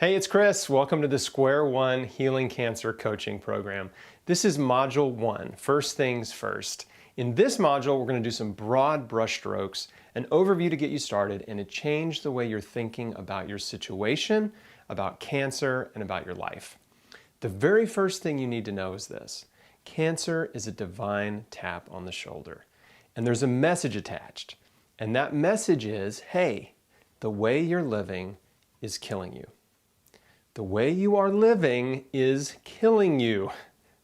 Hey, it's Chris. Welcome to the SQ1 Healing Cancer Coaching Program. This is Module 1, First Things First. In this module, we're going to do some broad brushstrokes, an overview to get you started, and to change the way you're thinking about your situation, about cancer, and about your life. The very first thing you need to know is this. Cancer is a divine tap on the shoulder. And there's a message attached. And that message is, hey, the way you're living is killing you. The way you are living is killing you.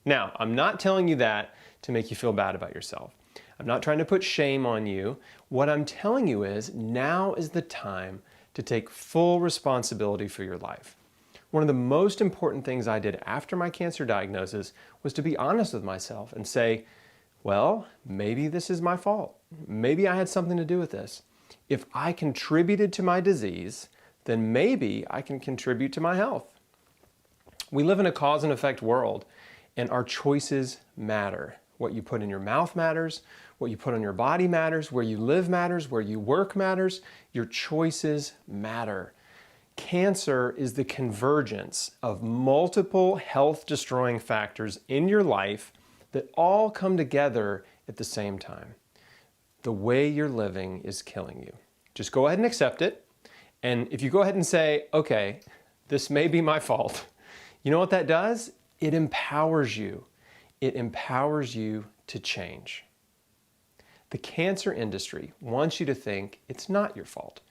Now, I'm not telling you that to make you feel bad about yourself. I'm not trying to put shame on you. What I'm telling you is now is the time to take full responsibility for your life. One of the most important things I did after my cancer diagnosis was to be honest with myself and say, well, maybe this is my fault. Maybe I had something to do with this. If I contributed to my disease, then maybe I can contribute to my health. We live in a cause and effect world, and our choices matter. What you put in your mouth matters, what you put on your body matters, where you live matters, where you work matters. Your choices matter. Cancer is the convergence of multiple health-destroying factors in your life that all come together at the same time. The way you're living is killing you. Just go ahead and accept it. And if you go ahead and say, okay, this may be my fault, you know what that does? It empowers you. It empowers you to change. The cancer industry wants you to think it's not your fault.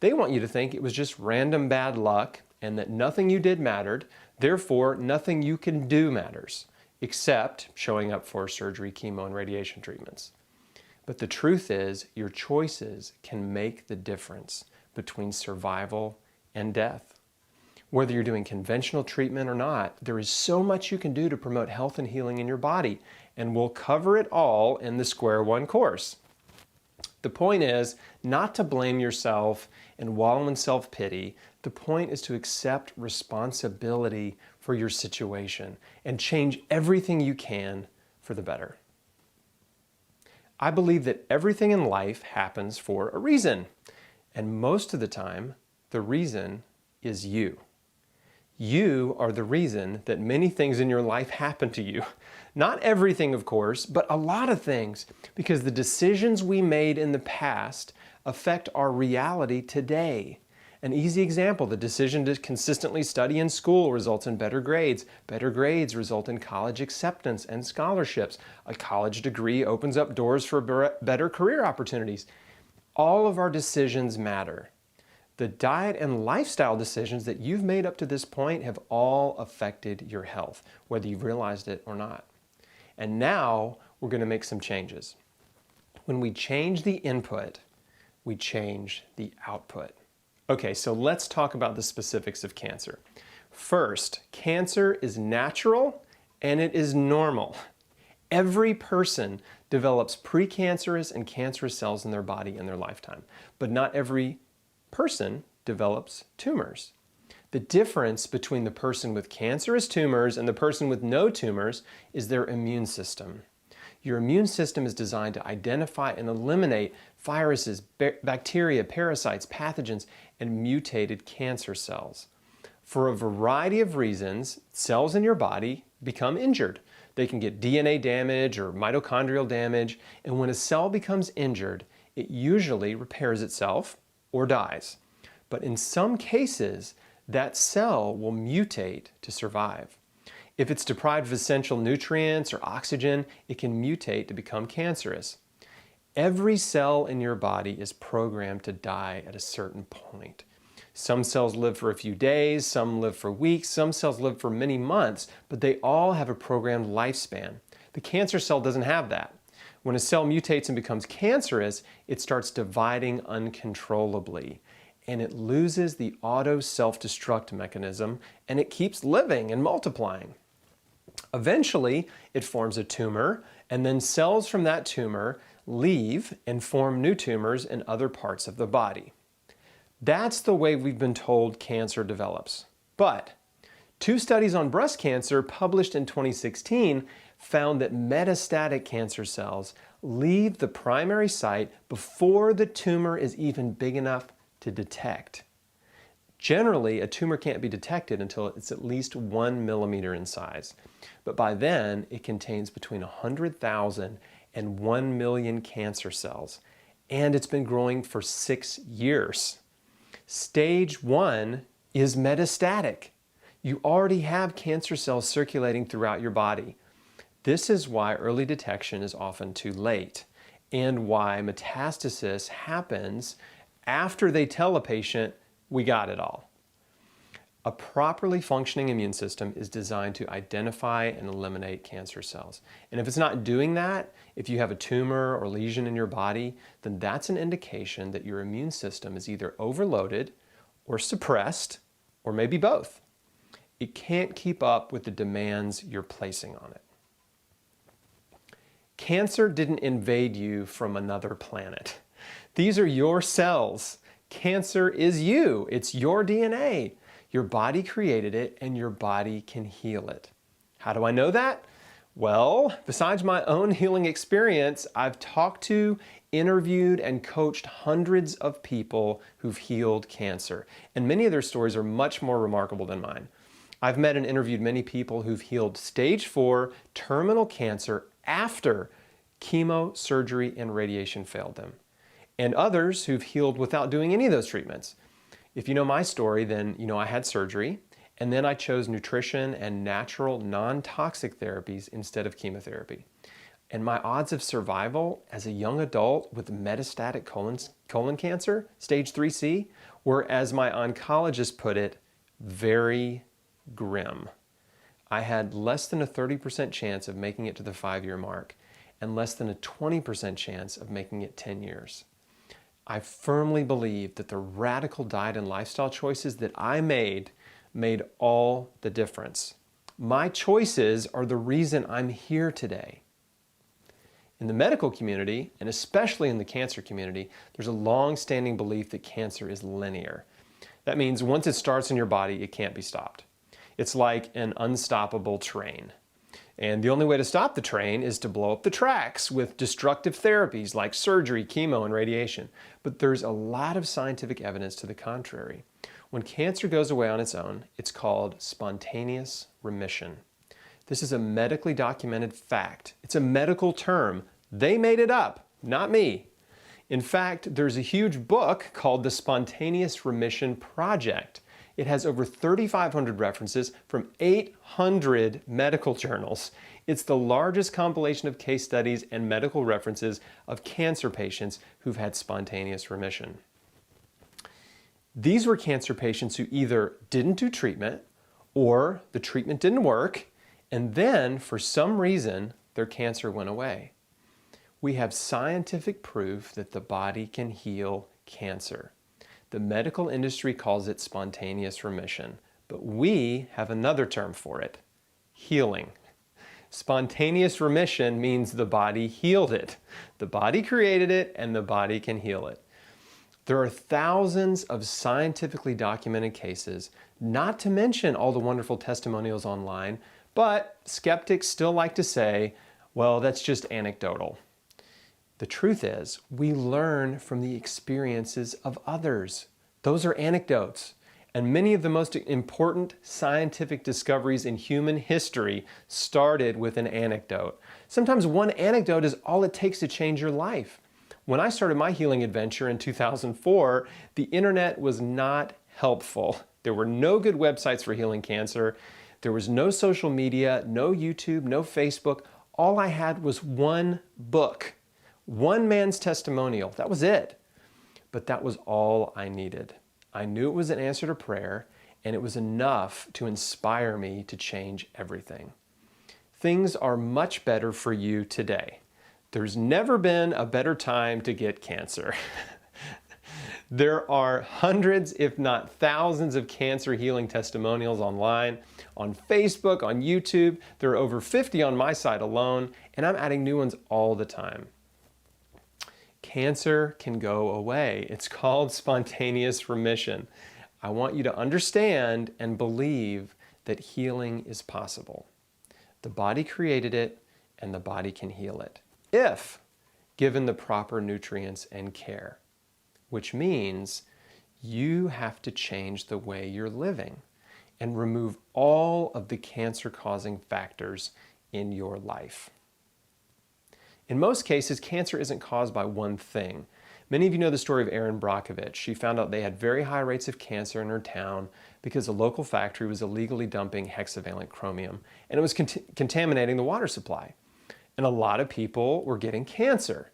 They want you to think it was just random bad luck and that nothing you did mattered, therefore nothing you can do matters, except showing up for surgery, chemo, and radiation treatments. But the truth is, your choices can make the difference between survival and death. Whether you're doing conventional treatment or not, there is so much you can do to promote health and healing in your body, and we'll cover it all in the SQ1 course. The point is not to blame yourself and wallow in self-pity. The point is to accept responsibility for your situation and change everything you can for the better. I believe that everything in life happens for a reason. And most of the time, the reason is you. You are the reason that many things in your life happen to you. Not everything, of course, but a lot of things, because the decisions we made in the past affect our reality today. An easy example, the decision to consistently study in school results in better grades. Better grades result in college acceptance and scholarships. A college degree opens up doors for better career opportunities. All of our decisions matter. The diet and lifestyle decisions that you've made up to this point have all affected your health, whether you've realized it or not. And now we're going to make some changes. When we change the input, we change the output. Okay, so let's talk about the specifics of cancer. First, cancer is natural and it is normal. Every person develops precancerous and cancerous cells in their body in their lifetime, but not every person develops tumors. The difference between the person with cancerous tumors and the person with no tumors is their immune system. Your immune system is designed to identify and eliminate viruses, bacteria, parasites, pathogens, and mutated cancer cells. For a variety of reasons, cells in your body become injured. They can get DNA damage or mitochondrial damage, and when a cell becomes injured, it usually repairs itself or dies. But in some cases, that cell will mutate to survive. If it's deprived of essential nutrients or oxygen, it can mutate to become cancerous. Every cell in your body is programmed to die at a certain point. Some cells live for a few days, some live for weeks, some cells live for many months, but they all have a programmed lifespan. The cancer cell doesn't have that. When a cell mutates and becomes cancerous, it starts dividing uncontrollably, and it loses the auto self-destruct mechanism, and it keeps living and multiplying. Eventually, it forms a tumor, and then cells from that tumor leave and form new tumors in other parts of the body. That's the way we've been told cancer develops. But 2 studies on breast cancer published in 2016 found that metastatic cancer cells leave the primary site before the tumor is even big enough to detect. Generally, a tumor can't be detected until it's at least 1 millimeter in size. But by then, it contains between 100,000 and 1 million cancer cells, and it's been growing for 6 years. Stage 1 is metastatic. You already have cancer cells circulating throughout your body. This is why early detection is often too late, and why metastasis happens after they tell a patient, we got it all. A properly functioning immune system is designed to identify and eliminate cancer cells. And if it's not doing that, if you have a tumor or lesion in your body, then that's an indication that your immune system is either overloaded or suppressed, or maybe both. It can't keep up with the demands you're placing on it. Cancer didn't invade you from another planet. These are your cells. Cancer is you. It's your DNA. Your body created it, and your body can heal it. How do I know that? Well, besides my own healing experience, I've talked to, interviewed, and coached hundreds of people who've healed cancer, and many of their stories are much more remarkable than mine. I've met and interviewed many people who've healed stage 4 terminal cancer after chemo, surgery, and radiation failed them, and others who've healed without doing any of those treatments. If you know my story, then you know I had surgery, and then I chose nutrition and natural non-toxic therapies instead of chemotherapy. And my odds of survival as a young adult with metastatic colon cancer, stage 3C, were, as my oncologist put it, very grim. I had less than a 30% chance of making it to the 5-year mark, and less than a 20% chance of making it 10 years. I firmly believe that the radical diet and lifestyle choices that I made all the difference. My choices are the reason I'm here today. In the medical community, and especially in the cancer community, there's a long-standing belief that cancer is linear. That means once it starts in your body, it can't be stopped. It's like an unstoppable train. And the only way to stop the train is to blow up the tracks with destructive therapies like surgery, chemo, and radiation. But there's a lot of scientific evidence to the contrary. When cancer goes away on its own, it's called spontaneous remission. This is a medically documented fact. It's a medical term. They made it up, not me. In fact, there's a huge book called The Spontaneous Remission Project. It has over 3,500 references from 800 medical journals. It's the largest compilation of case studies and medical references of cancer patients who've had spontaneous remission. These were cancer patients who either didn't do treatment, or the treatment didn't work, and then, for some reason, their cancer went away. We have scientific proof that the body can heal cancer. The medical industry calls it spontaneous remission, but we have another term for it: healing. Spontaneous remission means the body healed it. The body created it, and the body can heal it. There are thousands of scientifically documented cases, not to mention all the wonderful testimonials online, but skeptics still like to say, well, that's just anecdotal. The truth is, we learn from the experiences of others. Those are anecdotes. And many of the most important scientific discoveries in human history started with an anecdote. Sometimes one anecdote is all it takes to change your life. When I started my healing adventure in 2004, the internet was not helpful. There were no good websites for healing cancer. There was no social media, no YouTube, no Facebook. All I had was one book. One man's testimonial. That was it. But that was all I needed. I knew it was an answer to prayer, and it was enough to inspire me to change everything. Things are much better for you today. There's never been a better time to get cancer. There are hundreds, if not thousands, of cancer healing testimonials online, on Facebook, on YouTube. There are over 50 on my site alone, and I'm adding new ones all the time. Cancer can go away. It's called spontaneous remission. I want you to understand and believe that healing is possible. The body created it, and the body can heal it, if given the proper nutrients and care, which means you have to change the way you're living and remove all of the cancer-causing factors in your life. In most cases, cancer isn't caused by one thing. Many of you know the story of Erin Brockovich. She found out they had very high rates of cancer in her town because a local factory was illegally dumping hexavalent chromium, and it was contaminating the water supply. And a lot of people were getting cancer.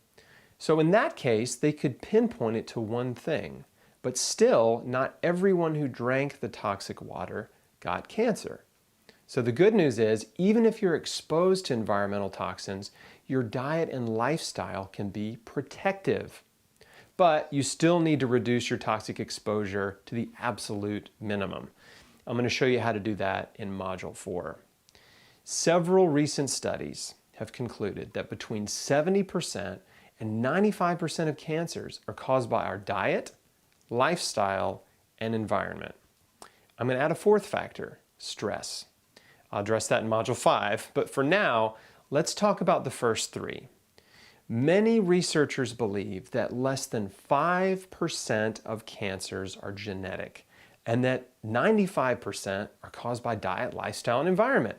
So in that case, they could pinpoint it to one thing. But still, not everyone who drank the toxic water got cancer. So the good news is, even if you're exposed to environmental toxins, your diet and lifestyle can be protective. But you still need to reduce your toxic exposure to the absolute minimum. I'm going to show you how to do that in Module 4. Several recent studies have concluded that between 70% and 95% of cancers are caused by our diet, lifestyle, and environment. I'm going to add a fourth factor, stress. I'll address that in Module 5, but for now, let's talk about the first three. Many researchers believe that less than 5% of cancers are genetic, and that 95% are caused by diet, lifestyle, and environment.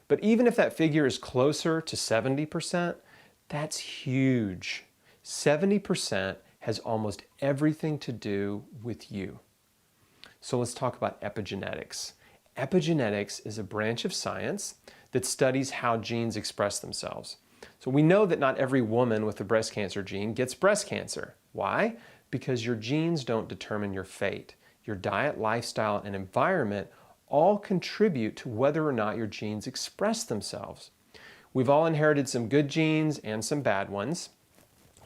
But even if that figure is closer to 70%, that's huge. 70% has almost everything to do with you. So let's talk about epigenetics. Epigenetics is a branch of science that studies how genes express themselves. So we know that not every woman with a breast cancer gene gets breast cancer. Why? Because your genes don't determine your fate. Your diet, lifestyle, and environment all contribute to whether or not your genes express themselves. We've all inherited some good genes and some bad ones.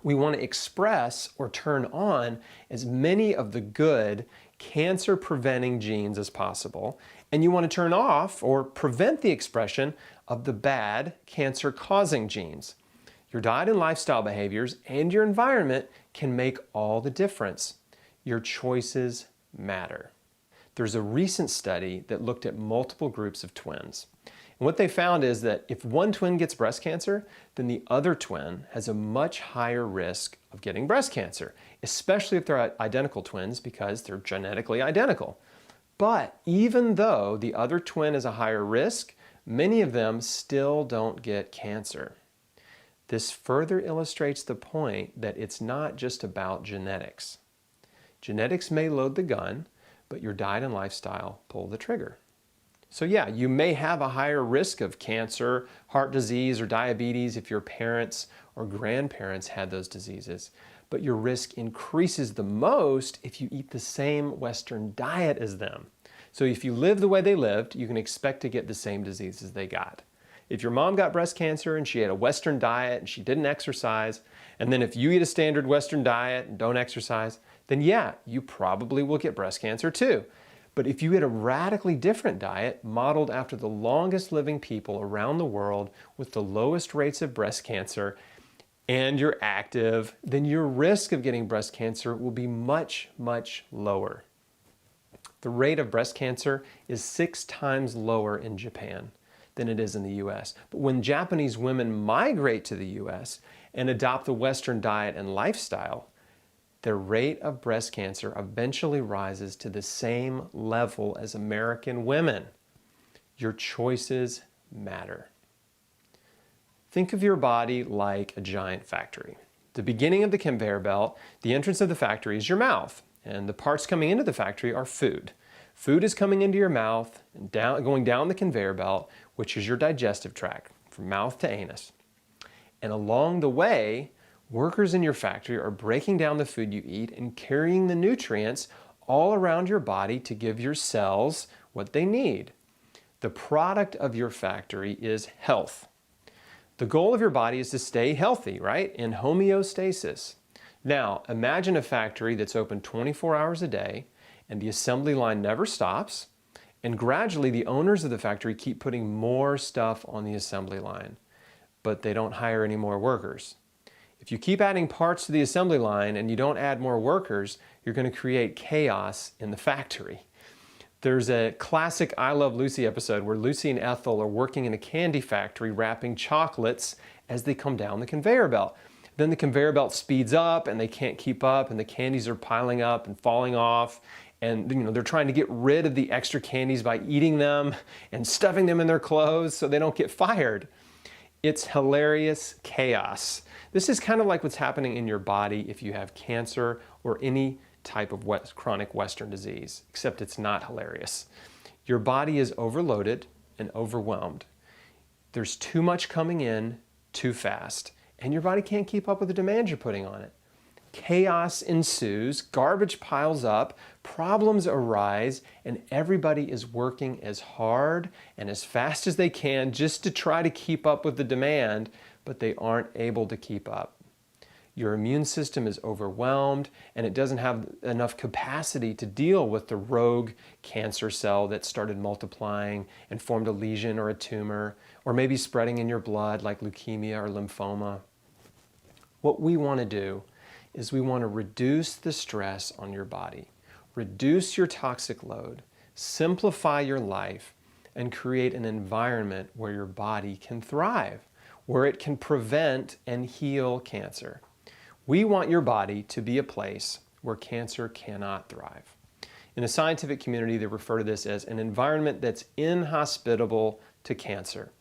We want to express or turn on as many of the good cancer-preventing genes as possible, and you want to turn off or prevent the expression of the bad cancer-causing genes. Your diet and lifestyle behaviors and your environment can make all the difference. Your choices matter. There's a recent study that looked at multiple groups of twins. And what they found is that if one twin gets breast cancer, then the other twin has a much higher risk of getting breast cancer, especially if they're identical twins because they're genetically identical. But even though the other twin is a higher risk, many of them still don't get cancer. This further illustrates the point that it's not just about genetics. Genetics may load the gun, but your diet and lifestyle pull the trigger. So yeah, you may have a higher risk of cancer, heart disease, or diabetes if your parents or grandparents had those diseases, but your risk increases the most if you eat the same Western diet as them. So if you live the way they lived, you can expect to get the same diseases they got. If your mom got breast cancer and she had a Western diet and she didn't exercise, and then if you eat a standard Western diet and don't exercise, then yeah, you probably will get breast cancer too. But if you eat a radically different diet modeled after the longest living people around the world with the lowest rates of breast cancer, and you're active, then your risk of getting breast cancer will be much, much lower. The rate of breast cancer is 6 times lower in Japan than it is in the US. But when Japanese women migrate to the US and adopt the Western diet and lifestyle, their rate of breast cancer eventually rises to the same level as American women. Your choices matter. Think of your body like a giant factory. The beginning of the conveyor belt, the entrance of the factory is your mouth, and the parts coming into the factory are food. Food is coming into your mouth and going down the conveyor belt, which is your digestive tract, from mouth to anus. And along the way, workers in your factory are breaking down the food you eat and carrying the nutrients all around your body to give your cells what they need. The product of your factory is health. The goal of your body is to stay healthy, right? In homeostasis. Now, imagine a factory that's open 24 hours a day and the assembly line never stops, and gradually the owners of the factory keep putting more stuff on the assembly line, but they don't hire any more workers. If you keep adding parts to the assembly line and you don't add more workers, you're going to create chaos in the factory. There's a classic I Love Lucy episode where Lucy and Ethel are working in a candy factory wrapping chocolates as they come down the conveyor belt. Then the conveyor belt speeds up and they can't keep up and the candies are piling up and falling off. And they're trying to get rid of the extra candies by eating them and stuffing them in their clothes so they don't get fired. It's hilarious chaos. This is kind of like what's happening in your body if you have cancer or any type of chronic Western disease, except it's not hilarious. Your body is overloaded and overwhelmed. There's too much coming in too fast, and your body can't keep up with the demand you're putting on it. Chaos ensues, garbage piles up, problems arise, and everybody is working as hard and as fast as they can just to try to keep up with the demand, but they aren't able to keep up. Your immune system is overwhelmed and it doesn't have enough capacity to deal with the rogue cancer cell that started multiplying and formed a lesion or a tumor, or maybe spreading in your blood like leukemia or lymphoma. What we want to do is we want to reduce the stress on your body, reduce your toxic load, simplify your life, and create an environment where your body can thrive, where it can prevent and heal cancer. We want your body to be a place where cancer cannot thrive. In the scientific community, they refer to this as an environment that's inhospitable to cancer.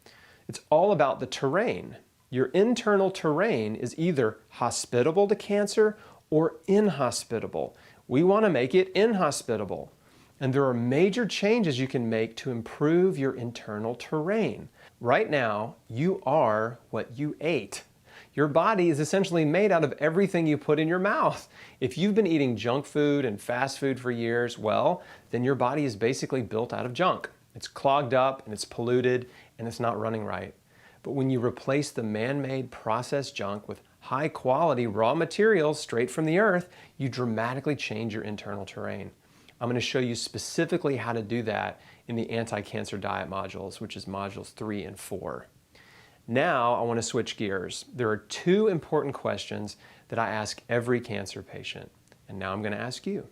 It's all about the terrain. Your internal terrain is either hospitable to cancer or inhospitable. We want to make it inhospitable. And there are major changes you can make to improve your internal terrain. Right now, you are what you ate. Your body is essentially made out of everything you put in your mouth. If you've been eating junk food and fast food for years, well, then your body is basically built out of junk. It's clogged up and it's polluted and it's not running right. But when you replace the man-made processed junk with high-quality raw materials straight from the earth, you dramatically change your internal terrain. I'm going to show you specifically how to do that in the anti-cancer diet modules, which is modules 3 and 4. Now I want to switch gears. There are two important questions that I ask every cancer patient, and now I'm going to ask you.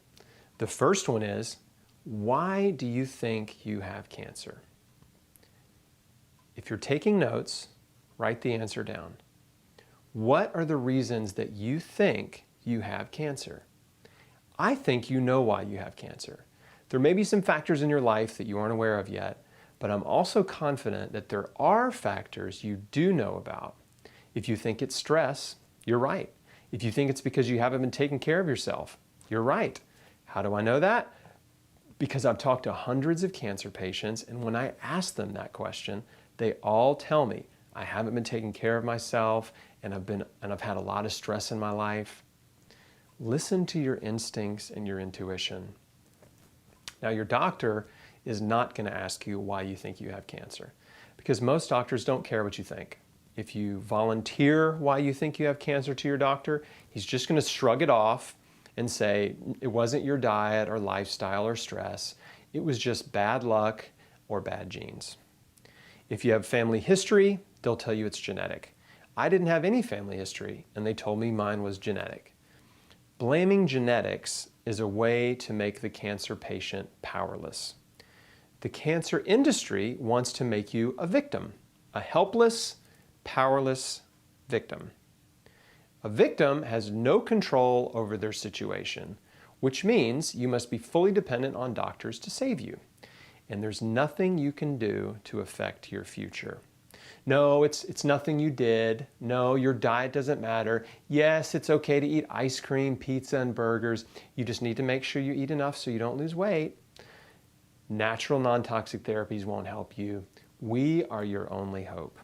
The first one is, why do you think you have cancer? If you're taking notes, write the answer down. What are the reasons that you think you have cancer? I think you know why you have cancer. There may be some factors in your life that you aren't aware of yet, but I'm also confident that there are factors you do know about. If you think it's stress, you're right. If you think it's because you haven't been taking care of yourself, you're right. How do I know that? Because I've talked to hundreds of cancer patients, and when I ask them that question, they all tell me, I haven't been taking care of myself, and I've had a lot of stress in my life. Listen to your instincts and your intuition. Now, your doctor is not going to ask you why you think you have cancer, because most doctors don't care what you think. If you volunteer why you think you have cancer to your doctor, he's just going to shrug it off and say it wasn't your diet or lifestyle or stress, it was just bad luck or bad genes. If you have family history, they'll tell you it's genetic. I didn't have any family history, and they told me mine was genetic. Blaming genetics is a way to make the cancer patient powerless. The cancer industry wants to make you a victim, a helpless, powerless victim. A victim has no control over their situation, which means you must be fully dependent on doctors to save you. And there's nothing you can do to affect your future. No, it's nothing you did. No, your diet doesn't matter. Yes, it's okay to eat ice cream, pizza, and burgers. You just need to make sure you eat enough so you don't lose weight. Natural non-toxic therapies won't help you. We are your only hope.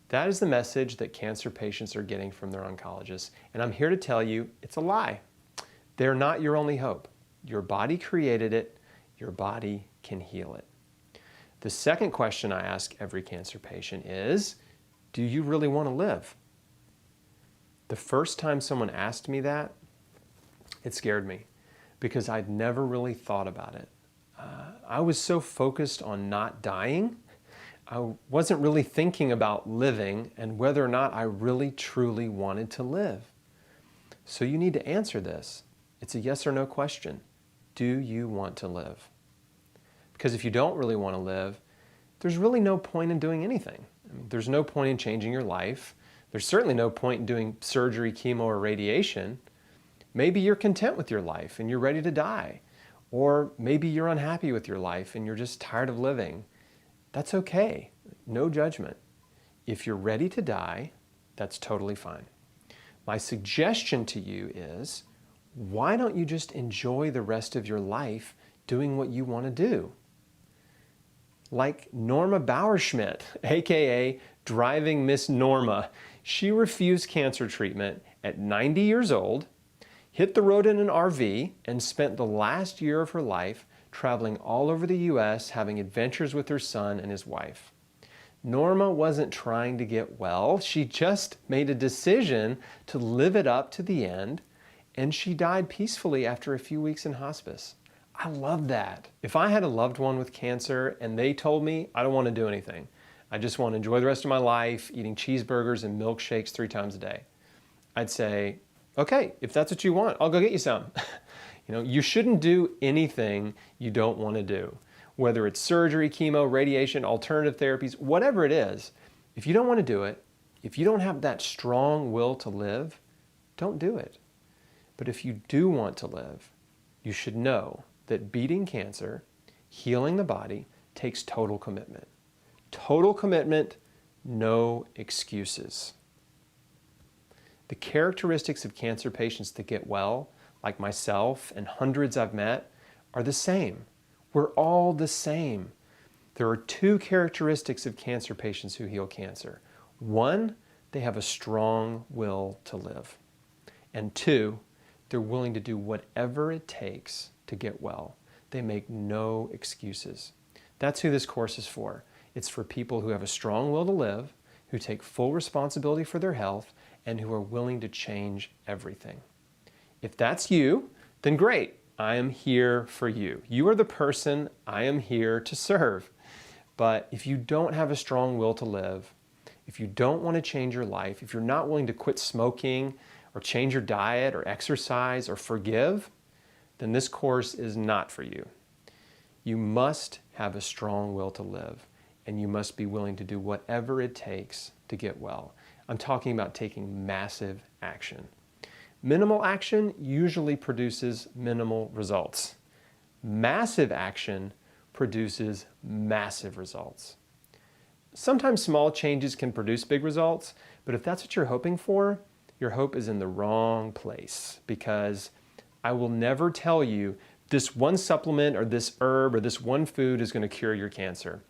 That is the message that cancer patients are getting from their oncologists, and I'm here to tell you it's a lie. They're not your only hope. Your body created it. Your body can heal it. The second question I ask every cancer patient is, do you really want to live? The first time someone asked me that, it scared me because I'd never really thought about it. I was so focused on not dying, I wasn't really thinking about living and whether or not I really truly wanted to live. So you need to answer this. It's a yes or no question. Do you want to live? Because if you don't really want to live, there's really no point in doing anything. There's no point in changing your life. There's certainly no point in doing surgery, chemo, or radiation. Maybe you're content with your life and you're ready to die. Or maybe you're unhappy with your life and you're just tired of living. That's okay. No judgment. If you're ready to die, that's totally fine. My suggestion to you is, why don't you just enjoy the rest of your life doing what you want to do? Like Norma Bauerschmidt, aka Driving Miss Norma. She refused cancer treatment at 90 years old, hit the road in an RV, and spent the last year of her life traveling all over the US having adventures with her son and his wife. Norma wasn't trying to get well. She just made a decision to live it up to the end, and she died peacefully after a few weeks in hospice. I love that. If I had a loved one with cancer and they told me, I don't want to do anything, I just want to enjoy the rest of my life eating cheeseburgers and milkshakes 3 times a day, I'd say, okay, if that's what you want, I'll go get you some. You shouldn't do anything you don't want to do. Whether it's surgery, chemo, radiation, alternative therapies, whatever it is, if you don't want to do it, if you don't have that strong will to live, don't do it. But if you do want to live, you should know that beating cancer, healing the body, takes total commitment. Total commitment, no excuses. The characteristics of cancer patients that get well, like myself and hundreds I've met, are the same. We're all the same. There are 2 characteristics of cancer patients who heal cancer. 1, they have a strong will to live. And 2, they're willing to do whatever it takes to get well. They make no excuses. That's who this course is for. It's for people who have a strong will to live, who take full responsibility for their health, and who are willing to change everything. If that's you, then great. I am here for you. You are the person I am here to serve. But if you don't have a strong will to live, if you don't want to change your life, if you're not willing to quit smoking or change your diet or exercise or forgive, then this course is not for you. You must have a strong will to live, and you must be willing to do whatever it takes to get well. I'm talking about taking massive action. Minimal action usually produces minimal results. Massive action produces massive results. Sometimes small changes can produce big results, but if that's what you're hoping for, your hope is in the wrong place, because I will never tell you this one supplement or this herb or this one food is going to cure your cancer.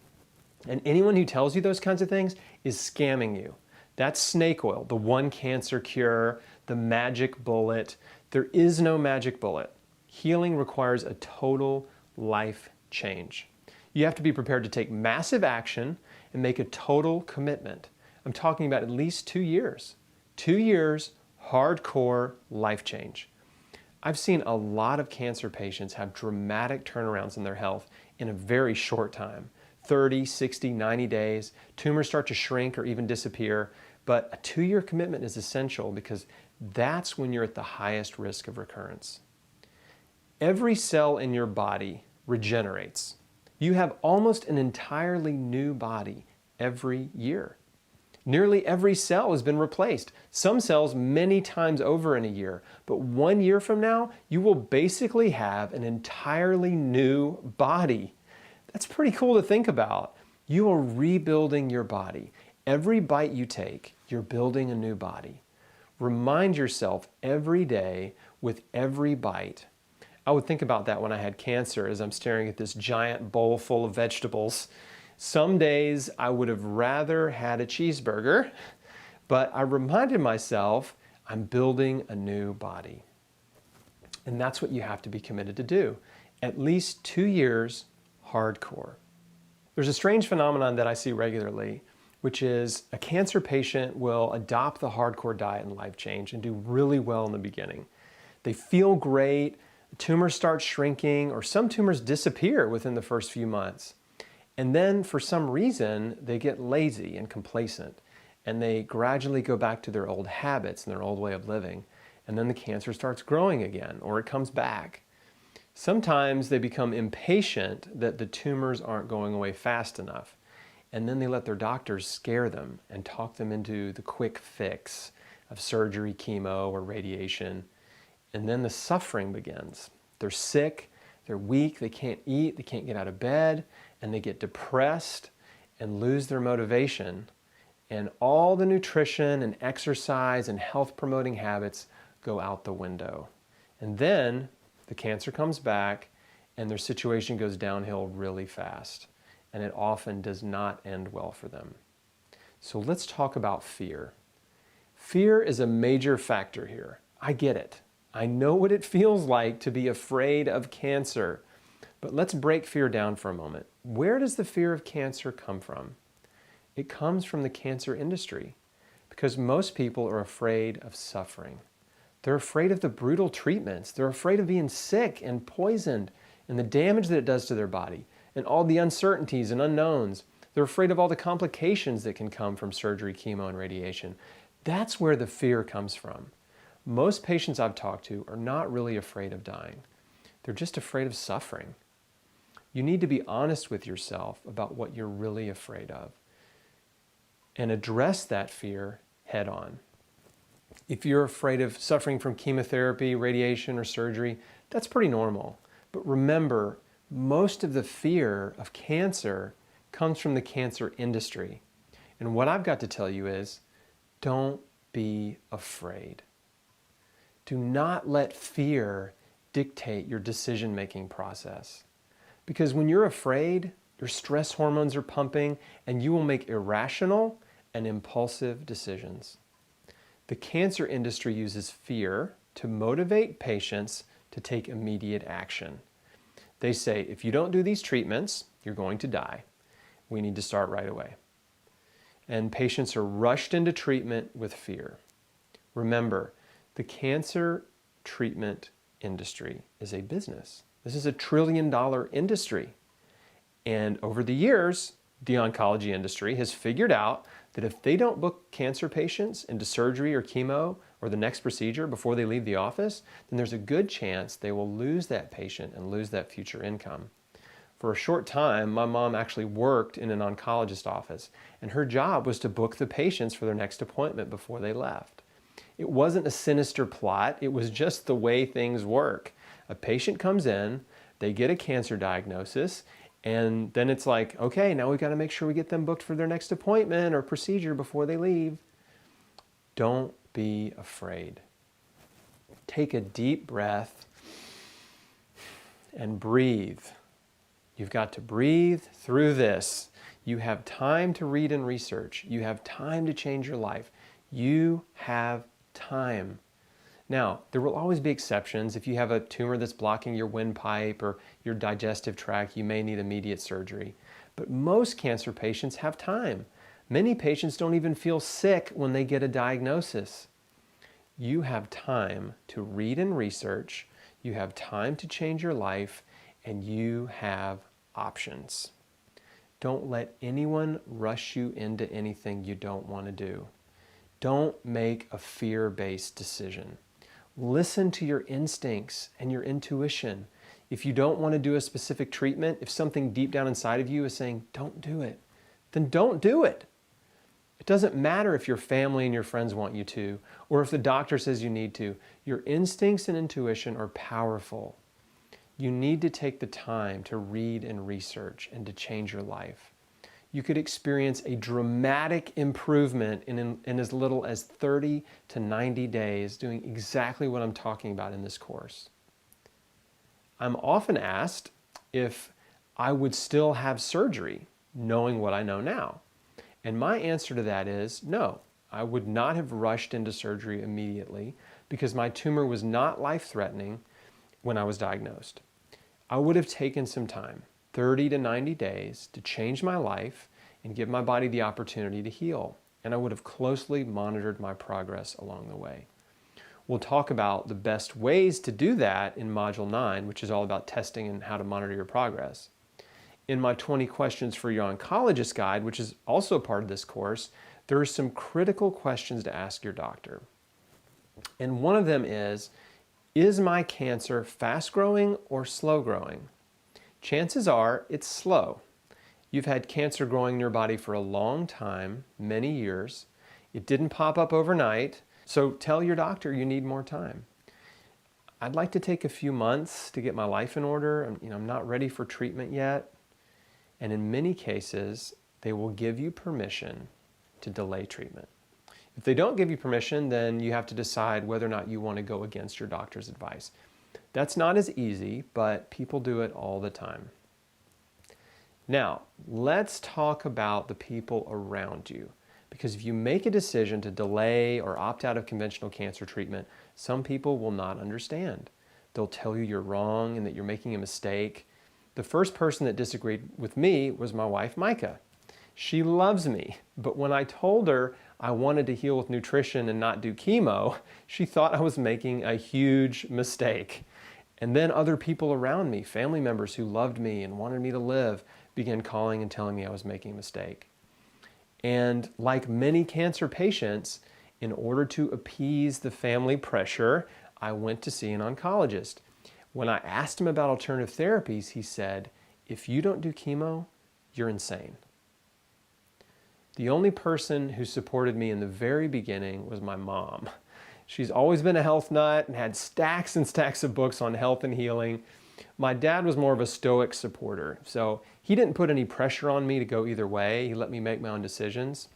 And anyone who tells you those kinds of things is scamming you. That's snake oil, the one cancer cure, the magic bullet. There is no magic bullet. Healing requires a total life change. You have to be prepared to take massive action and make a total commitment. I'm talking about at least 2 years. 2 years, hardcore life change. I've seen a lot of cancer patients have dramatic turnarounds in their health in a very short time. 30, 60, 90 days. Tumors start to shrink or even disappear. But a 2-year commitment is essential because that's when you're at the highest risk of recurrence. Every cell in your body regenerates. You have almost an entirely new body every year. Nearly every cell has been replaced, some cells many times over in a year. But 1 year from now, you will basically have an entirely new body. That's pretty cool to think about. You are rebuilding your body. Every bite you take, you're building a new body. Remind yourself every day with every bite. I would think about that when I had cancer as I'm staring at this giant bowl full of vegetables. Some days I would have rather had a cheeseburger, but I reminded myself I'm building a new body. And that's what you have to be committed to do. At least 2 years, hardcore. There's a strange phenomenon that I see regularly, which is a cancer patient will adopt the hardcore diet and life change and do really well in the beginning. They feel great, the tumors start shrinking, or some tumors disappear within the first few months. And then for some reason, they get lazy and complacent, and they gradually go back to their old habits and their old way of living. And then the cancer starts growing again, or it comes back. Sometimes they become impatient that the tumors aren't going away fast enough. and then they let their doctors scare them and talk them into the quick fix of surgery, chemo, or radiation. And then the suffering begins. They're sick, they're weak, they can't eat, they can't get out of bed, and they get depressed and lose their motivation. And all the nutrition and exercise and health promoting habits go out the window. And then the cancer comes back and their situation goes downhill really fast. And it often does not end well for them. So let's talk about fear. Fear is a major factor here. I get it. I know what it feels like to be afraid of cancer. But let's break fear down for a moment. Where does the fear of cancer come from? It comes from the cancer industry because most people are afraid of suffering. They're afraid of the brutal treatments. They're afraid of being sick and poisoned and the damage that it does to their body and all the uncertainties and unknowns. They're afraid of all the complications that can come from surgery, chemo, and radiation. That's where the fear comes from. Most patients I've talked to are not really afraid of dying. They're just afraid of suffering. You need to be honest with yourself about what you're really afraid of and address that fear head on. If you're afraid of suffering from chemotherapy, radiation, or surgery, that's pretty normal. But remember, most of the fear of cancer comes from the cancer industry. And what I've got to tell you is, don't be afraid. Do not let fear dictate your decision-making process. Because when you're afraid, your stress hormones are pumping and you will make irrational and impulsive decisions. The cancer industry uses fear to motivate patients to take immediate action. They say, if you don't do these treatments, you're going to die. We need to start right away. And patients are rushed into treatment with fear. Remember, the cancer treatment industry is a business. This is a $1 trillion industry. And over the years, the oncology industry has figured out that if they don't book cancer patients into surgery or chemo or the next procedure before they leave the office, then there's a good chance they will lose that patient and lose that future income. For a short time, my mom actually worked in an oncologist office, and her job was to book the patients for their next appointment before they left. It wasn't a sinister plot, it was just the way things work. A patient comes in, they get a cancer diagnosis, and then it's like, okay, now we've got to make sure we get them booked for their next appointment or procedure before they leave. Don't be afraid. Take a deep breath and breathe. You've got to breathe through this. You have time to read and research. You have time to change your life. You have time. Now, there will always be exceptions. If you have a tumor that's blocking your windpipe or your digestive tract, you may need immediate surgery. But most cancer patients have time. Many patients don't even feel sick when they get a diagnosis. You have time to read and research, you have time to change your life, and you have options. Don't let anyone rush you into anything you don't want to do. Don't make a fear-based decision. Listen to your instincts and your intuition. If you don't want to do a specific treatment, if something deep down inside of you is saying, don't do it, then don't do it. It doesn't matter if your family and your friends want you to, or if the doctor says you need to. Your instincts and intuition are powerful. You need to take the time to read and research and to change your life. You could experience a dramatic improvement in as little as 30 to 90 days doing exactly what I'm talking about in this course. I'm often asked if I would still have surgery knowing what I know now. And my answer to that is no, I would not have rushed into surgery immediately because my tumor was not life-threatening when I was diagnosed. I would have taken some time, 30 to 90 days, to change my life and give my body the opportunity to heal. And I would have closely monitored my progress along the way. We'll talk about the best ways to do that in Module 9, which is all about testing and how to monitor your progress. In my 20 questions for your oncologist guide, which is also part of this course, there are some critical questions to ask your doctor. And one of them is my cancer fast growing or slow growing? Chances are it's slow. You've had cancer growing in your body for a long time, many years. It didn't pop up overnight, so tell your doctor you need more time. I'd like to take a few months to get my life in order. I'm not ready for treatment yet. And in many cases, they will give you permission to delay treatment. If they don't give you permission, then you have to decide whether or not you want to go against your doctor's advice. That's not as easy, but people do it all the time. Now, let's talk about the people around you. Because if you make a decision to delay or opt out of conventional cancer treatment, some people will not understand. They'll tell you you're wrong and that you're making a mistake. The first person that disagreed with me was my wife, Micah. She loves me, but when I told her I wanted to heal with nutrition and not do chemo, she thought I was making a huge mistake. And then other people around me, family members who loved me and wanted me to live, began calling and telling me I was making a mistake. And like many cancer patients, in order to appease the family pressure, I went to see an oncologist. When I asked him about alternative therapies, he said, "If you don't do chemo, you're insane." The only person who supported me in the very beginning was my mom. She's always been a health nut and had stacks and stacks of books on health and healing. My dad was more of a stoic supporter, so he didn't put any pressure on me to go either way. He let me make my own decisions.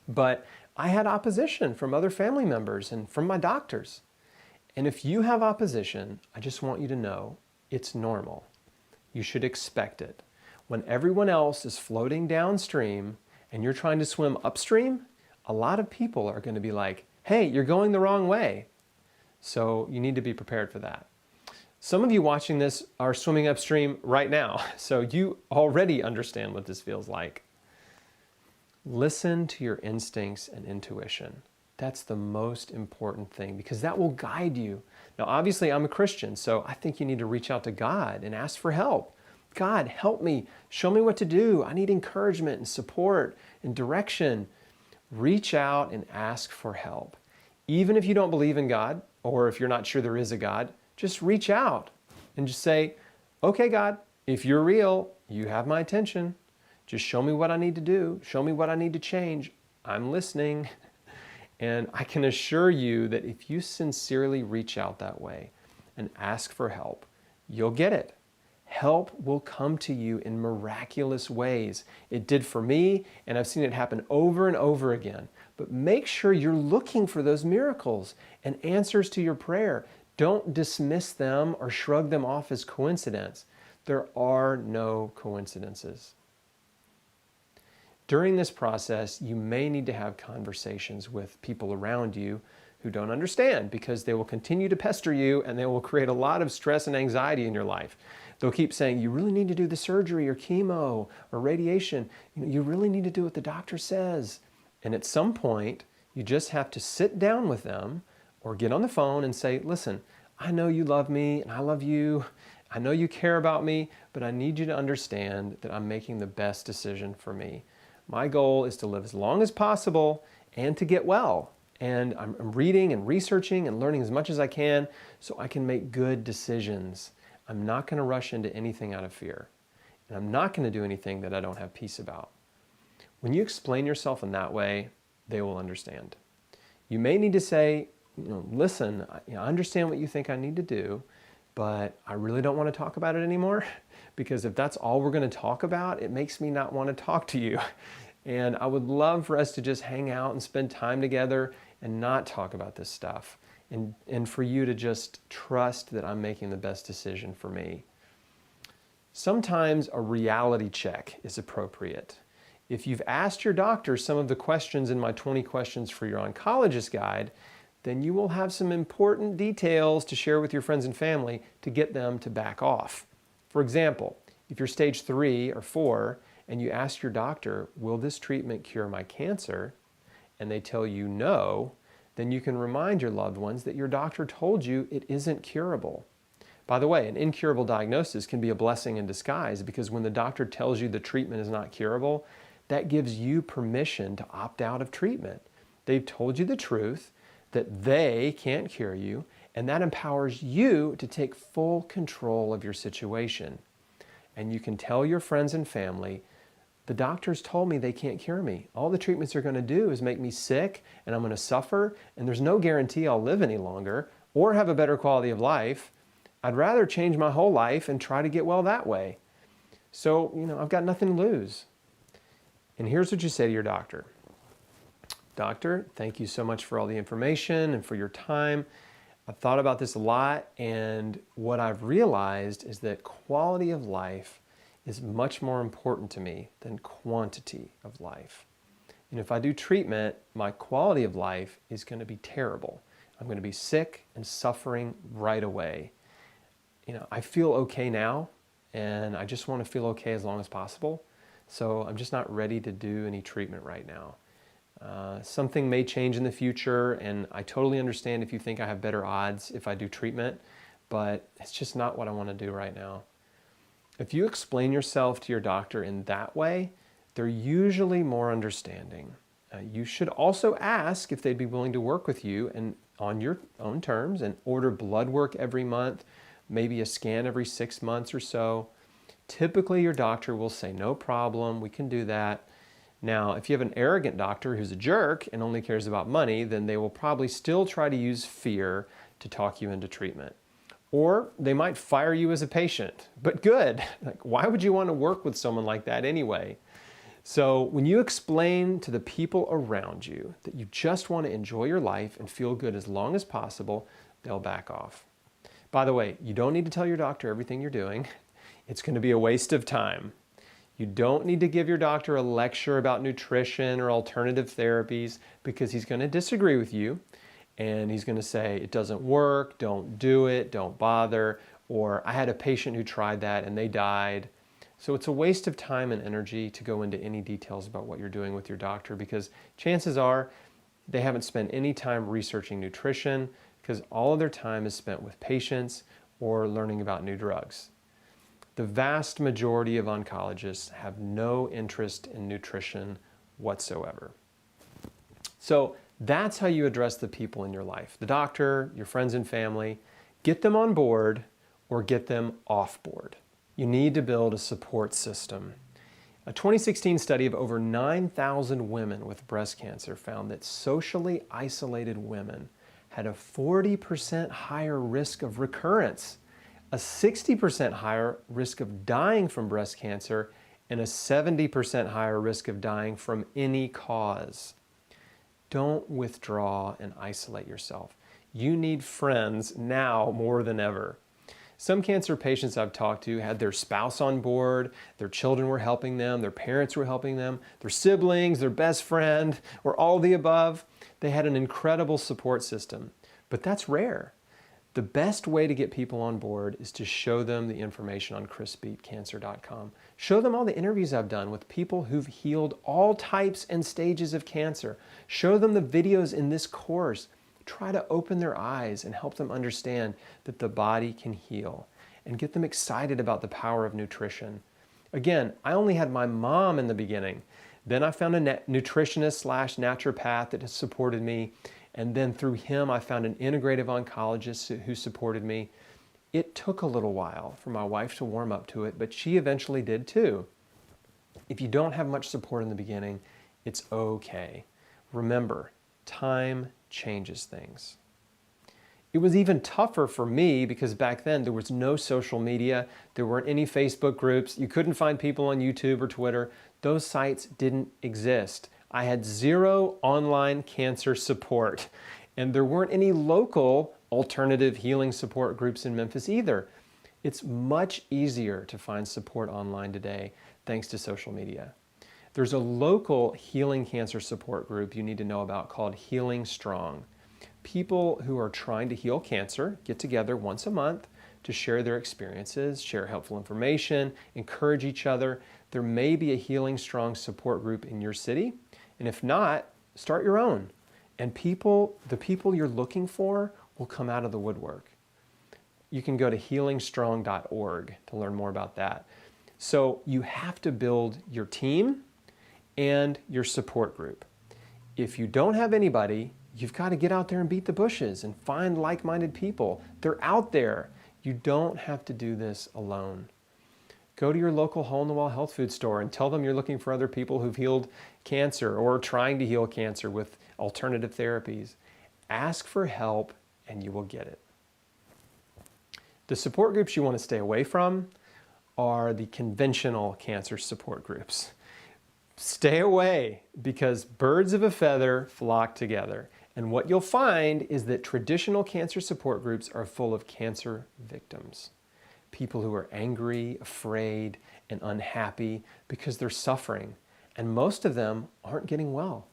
But I had opposition from other family members and from my doctors. And if you have opposition, I just want you to know it's normal. You should expect it. When everyone else is floating downstream and you're trying to swim upstream, a lot of people are going to be like, "Hey, you're going the wrong way." So you need to be prepared for that. Some of you watching this are swimming upstream right now, so you already understand what this feels like. Listen to your instincts and intuition. That's the most important thing because that will guide you. Now, obviously, I'm a Christian, so I think you need to reach out to God and ask for help. God, help me. Show me what to do. I need encouragement and support and direction. Reach out and ask for help. Even if you don't believe in God, or if you're not sure there is a God, just reach out and just say, "Okay, God, if you're real, you have my attention. Just show me what I need to do. Show me what I need to change. I'm listening." And I can assure you that if you sincerely reach out that way and ask for help, you'll get it. Help will come to you in miraculous ways. It did for me, and I've seen it happen over and over again. But make sure you're looking for those miracles and answers to your prayer. Don't dismiss them or shrug them off as coincidence. There are no coincidences. During this process, you may need to have conversations with people around you who don't understand because they will continue to pester you and they will create a lot of stress and anxiety in your life. They'll keep saying, "You really need to do the surgery or chemo or radiation. You really need to do what the doctor says." And at some point, you just have to sit down with them or get on the phone and say, "Listen, I know you love me and I love you. I know you care about me, but I need you to understand that I'm making the best decision for me. My goal is to live as long as possible and to get well. And I'm reading and researching and learning as much as I can so I can make good decisions. I'm not going to rush into anything out of fear. And I'm not going to do anything that I don't have peace about." When you explain yourself in that way, they will understand. You may need to say, "Listen, I understand what you think I need to do, but I really don't want to talk about it anymore because if that's all we're going to talk about, it makes me not want to talk to you. And I would love for us to just hang out and spend time together and not talk about this stuff. And for you to just trust that I'm making the best decision for me." Sometimes a reality check is appropriate. If you've asked your doctor some of the questions in my 20 questions for your oncologist guide, then you will have some important details to share with your friends and family to get them to back off. For example, if you're stage 3 or 4 and you ask your doctor, "Will this treatment cure my cancer?" and they tell you no, then you can remind your loved ones that your doctor told you it isn't curable. By the way, an incurable diagnosis can be a blessing in disguise because when the doctor tells you the treatment is not curable, that gives you permission to opt out of treatment. They've told you the truth, that they can't cure you, and that empowers you to take full control of your situation. And you can tell your friends and family, The doctors told me they can't cure me. All the treatments are going to do is make me sick and I'm going to suffer, and there's no guarantee I'll live any longer or have a better quality of life. I'd rather change my whole life and try to get well that way. So, I've got nothing to lose. And here's what you say to your doctor. Doctor, thank you so much for all the information and for your time. I've thought about this a lot, and what I've realized is that quality of life is much more important to me than quantity of life. And if I do treatment, my quality of life is going to be terrible. I'm going to be sick and suffering right away. I feel okay now, and I just want to feel okay as long as possible. So I'm just not ready to do any treatment right now. Something may change in the future, and I totally understand if you think I have better odds if I do treatment, but it's just not what I want to do right now. If you explain yourself to your doctor in that way, they're usually more understanding. You should also ask if they'd be willing to work with you and on your own terms and order blood work every month, maybe a scan every 6 months or so. Typically, your doctor will say, no problem, we can do that. Now, if you have an arrogant doctor who's a jerk and only cares about money, then they will probably still try to use fear to talk you into treatment. Or they might fire you as a patient, but good. Why would you want to work with someone like that anyway? So when you explain to the people around you that you just want to enjoy your life and feel good as long as possible, they'll back off. By the way, you don't need to tell your doctor everything you're doing. It's going to be a waste of time. You don't need to give your doctor a lecture about nutrition or alternative therapies because he's going to disagree with you and he's going to say, it doesn't work, don't do it, don't bother, or I had a patient who tried that and they died. So it's a waste of time and energy to go into any details about what you're doing with your doctor because chances are they haven't spent any time researching nutrition because all of their time is spent with patients or learning about new drugs. The vast majority of oncologists have no interest in nutrition whatsoever. So that's how you address the people in your life, the doctor, your friends and family. Get them on board or get them off board. You need to build a support system. A 2016 study of over 9,000 women with breast cancer found that socially isolated women had a 40% higher risk of recurrence, a 60% higher risk of dying from breast cancer, and a 70% higher risk of dying from any cause. Don't withdraw and isolate yourself. You need friends now more than ever. Some cancer patients I've talked to had their spouse on board, their children were helping them, their parents were helping them, their siblings, their best friend, or all the above. They had an incredible support system, but that's rare. The best way to get people on board is to show them the information on chrisbeatcancer.com. Show them all the interviews I've done with people who've healed all types and stages of cancer. Show them the videos in this course. Try to open their eyes and help them understand that the body can heal and get them excited about the power of nutrition. Again, I only had my mom in the beginning. Then I found a nutritionist/naturopath that has supported me. And then through him, I found an integrative oncologist who supported me. It took a little while for my wife to warm up to it, but she eventually did too. If you don't have much support in the beginning, it's okay. Remember, time changes things. It was even tougher for me because back then there was no social media, there weren't any Facebook groups, you couldn't find people on YouTube or Twitter. Those sites didn't exist. I had zero online cancer support, and there weren't any local alternative healing support groups in Memphis either. It's much easier to find support online today thanks to social media. There's a local healing cancer support group you need to know about called Healing Strong. People who are trying to heal cancer get together once a month to share their experiences, share helpful information, encourage each other. There may be a Healing Strong support group in your city, and if not, start your own. And the people you're looking for will come out of the woodwork. You can go to healingstrong.org to learn more about that. So you have to build your team and your support group. If you don't have anybody, you've got to get out there and beat the bushes and find like-minded people. They're out there. You don't have to do this alone. Go to your local hole-in-the-wall health food store and tell them you're looking for other people who've healed cancer or trying to heal cancer with alternative therapies. Ask for help and you will get it. The support groups you want to stay away from are the conventional cancer support groups. Stay away because birds of a feather flock together. And what you'll find is that traditional cancer support groups are full of cancer victims. People who are angry, afraid, and unhappy because they're suffering. And most of them aren't getting well.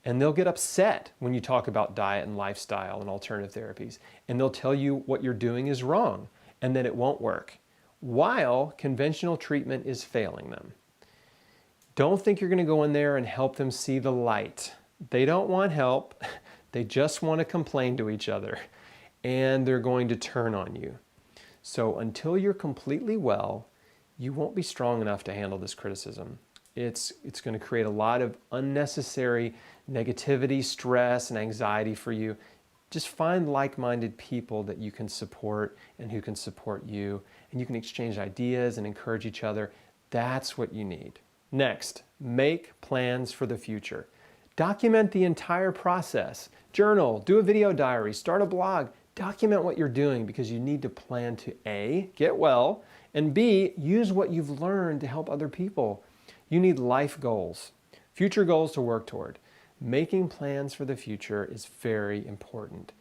And they'll get upset when you talk about diet and lifestyle and alternative therapies. And they'll tell you what you're doing is wrong and that it won't work, while conventional treatment is failing them. Don't think you're going to go in there and help them see the light. They don't want help. They just want to complain to each other. And they're going to turn on you. So until you're completely well, you won't be strong enough to handle this criticism. It's going to create a lot of unnecessary negativity, stress, and anxiety for you. Just find like-minded people that you can support and who can support you, and you can exchange ideas and encourage each other. That's what you need. Next, make plans for the future. Document the entire process. Journal, do a video diary, start a blog. Document what you're doing because you need to plan to A, get well, and B, use what you've learned to help other people. You need life goals, future goals to work toward. Making plans for the future is very important.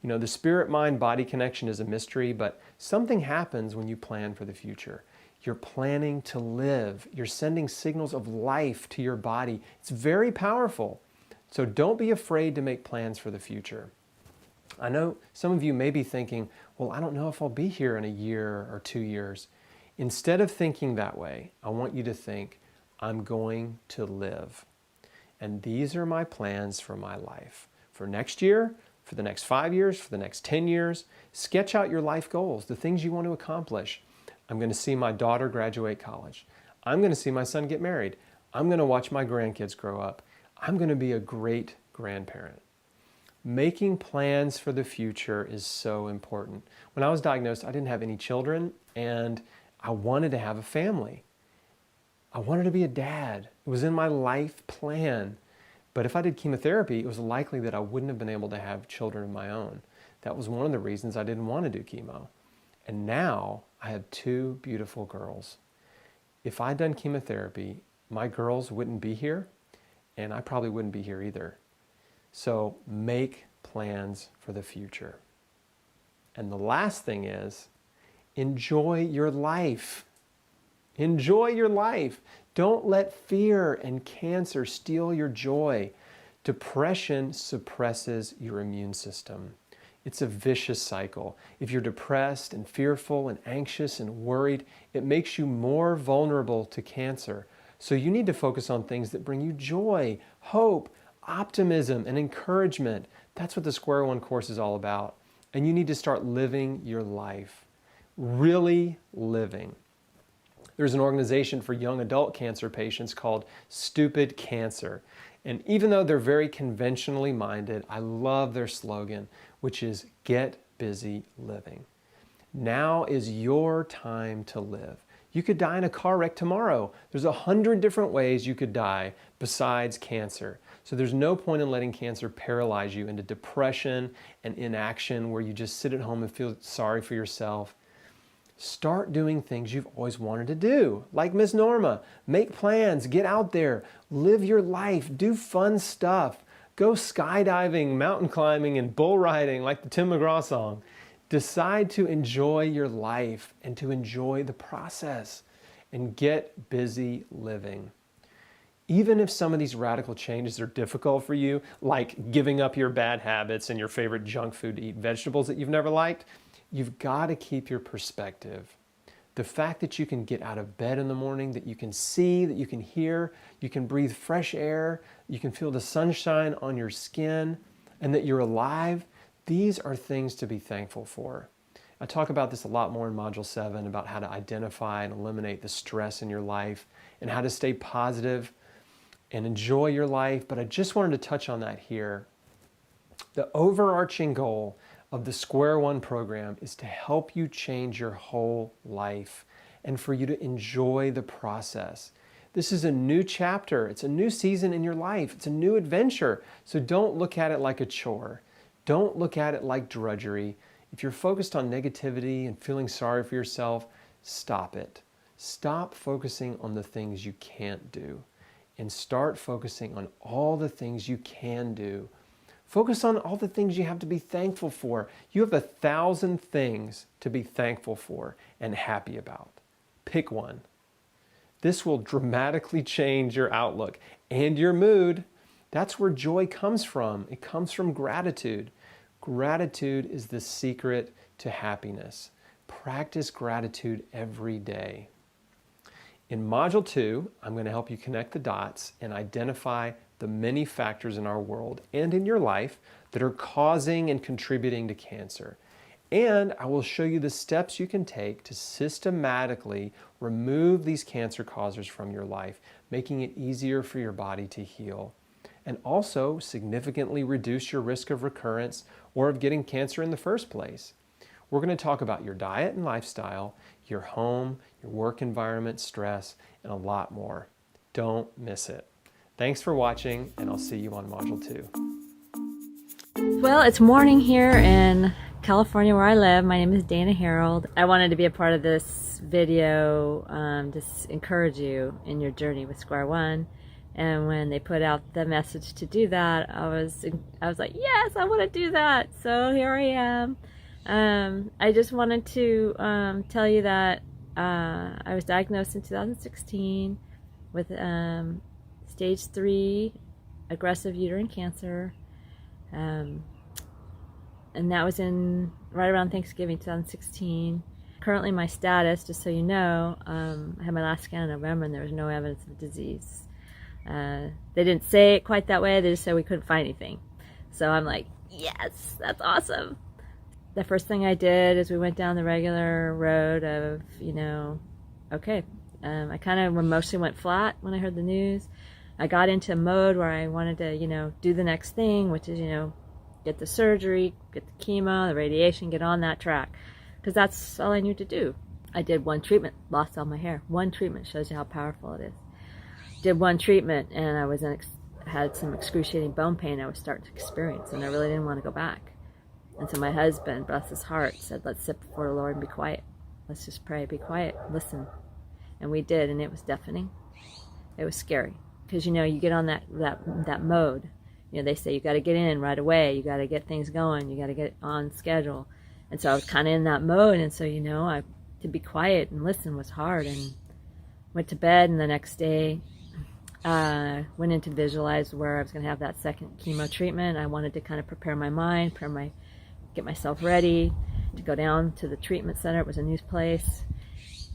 You know, the spirit-mind-body connection is a mystery, but something happens when you plan for the future. You're planning to live. You're sending signals of life to your body. It's very powerful. So don't be afraid to make plans for the future. I know some of you may be thinking, well, I don't know if I'll be here in a year or 2 years. Instead of thinking that way, I want you to think, I'm going to live. And these are my plans for my life. For next year, for the next 5 years, for the next 10 years, sketch out your life goals, the things you want to accomplish. I'm going to see my daughter graduate college. I'm going to see my son get married. I'm going to watch my grandkids grow up. I'm going to be a great grandparent. Making plans for the future is so important. When I was diagnosed, I didn't have any children, and I wanted to have a family. I wanted to be a dad. It was in my life plan. But if I did chemotherapy, it was likely that I wouldn't have been able to have children of my own. That was one of the reasons I didn't want to do chemo. And now I have 2 beautiful girls. If I'd done chemotherapy, my girls wouldn't be here, and I probably wouldn't be here either. So make plans for the future. And the last thing is, enjoy your life. Enjoy your life. Don't let fear and cancer steal your joy. Depression suppresses your immune system. It's a vicious cycle. If you're depressed and fearful and anxious and worried, it makes you more vulnerable to cancer. So you need to focus on things that bring you joy, hope, optimism, and encouragement. That's what the SQ1 course is all about. And you need to start living your life. Really living. There's an organization for young adult cancer patients called Stupid Cancer. And even though they're very conventionally minded, I love their slogan, which is Get Busy Living. Now is your time to live. You could die in a car wreck tomorrow. There's 100 different ways you could die besides cancer. So there's no point in letting cancer paralyze you into depression and inaction where you just sit at home and feel sorry for yourself. Start doing things you've always wanted to do, like Miss Norma. Make plans, get out there, live your life, do fun stuff. Go skydiving, mountain climbing, and bull riding like the Tim McGraw song. Decide to enjoy your life and to enjoy the process and get busy living. Even if some of these radical changes are difficult for you, like giving up your bad habits and your favorite junk food to eat vegetables that you've never liked, you've got to keep your perspective. The fact that you can get out of bed in the morning, that you can see, that you can hear, you can breathe fresh air, you can feel the sunshine on your skin, and that you're alive, these are things to be thankful for. I talk about this a lot more in Module 7 about how to identify and eliminate the stress in your life and how to stay positive and enjoy your life, but I just wanted to touch on that here. The overarching goal of the SQ1 program is to help you change your whole life and for you to enjoy the process. This is a new chapter. It's a new season in your life. It's a new adventure. So don't look at it like a chore. Don't look at it like drudgery. If you're focused on negativity and feeling sorry for yourself, stop it. Stop focusing on the things you can't do and start focusing on all the things you can do. Focus on all the things you have to be thankful for. You have 1,000 things to be thankful for and happy about. Pick one. This will dramatically change your outlook and your mood. That's where joy comes from. It comes from gratitude. Gratitude is the secret to happiness. Practice gratitude every day. In Module 2, I'm going to help you connect the dots and identify the many factors in our world and in your life that are causing and contributing to cancer. And I will show you the steps you can take to systematically remove these cancer causers from your life, making it easier for your body to heal. And also significantly reduce your risk of recurrence or of getting cancer in the first place. We're going to talk about your diet and lifestyle, your home, your work environment, stress, and a lot more. Don't miss it. Thanks for watching, and I'll see you on Module 2. Well, it's morning here in California where I live. My name is Dana Harold. I wanted to be a part of this video, just encourage you in your journey with Square One. And when they put out the message to do that, I was like, yes, I want to do that. So here I am. I just wanted to tell you that I was diagnosed in 2016 with stage 3 aggressive uterine cancer, and that was right around Thanksgiving 2016. Currently my status, just so you know, I had my last scan in November and there was no evidence of disease. They didn't say it quite that way, they just said we couldn't find anything. So I'm like, yes, that's awesome. The first thing I did is we went down the regular road of, okay. I kind of mostly went flat when I heard the news. I got into a mode where I wanted to, do the next thing, which is, get the surgery, get the chemo, the radiation, get on that track. Because that's all I knew to do. I did one treatment, lost all my hair. One treatment shows you how powerful it is. Did one treatment and I had some excruciating bone pain I was starting to experience, and I really didn't want to go back. And so my husband, bless his heart, said, let's sit before the Lord and be quiet. Let's just pray, be quiet, listen. And we did, and it was deafening. It was scary. Because, you get on that mode. They say you got to get in right away. You got to get things going. You got to get on schedule. And so I was kind of in that mode. And so, to be quiet and listen was hard. And went to bed, and the next day went in to visualize where I was going to have that second chemo treatment. I wanted to kind of prepare my mind, get myself ready to go down to the treatment center. It was a new place.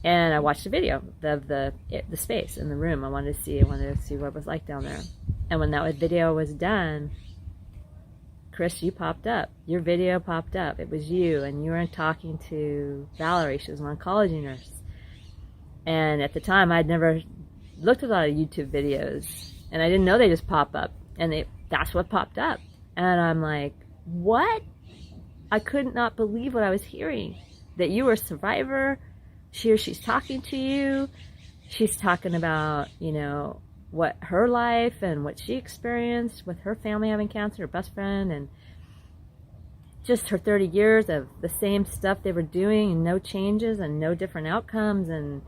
And I watched a video of the space in the room. I wanted to see what it was like down there. And when that video was done, Chris, you popped up. Your video popped up. It was you, and you were talking to Valerie. She was an oncology nurse. And at the time, I'd never looked at a lot of YouTube videos, and I didn't know they just pop up. And that's what popped up. And I'm like, what? I could not believe what I was hearing. That you were a survivor. She's talking to you. She's talking about, what her life and what she experienced with her family having cancer, her best friend, and just her 30 years of the same stuff they were doing and no changes and no different outcomes. And,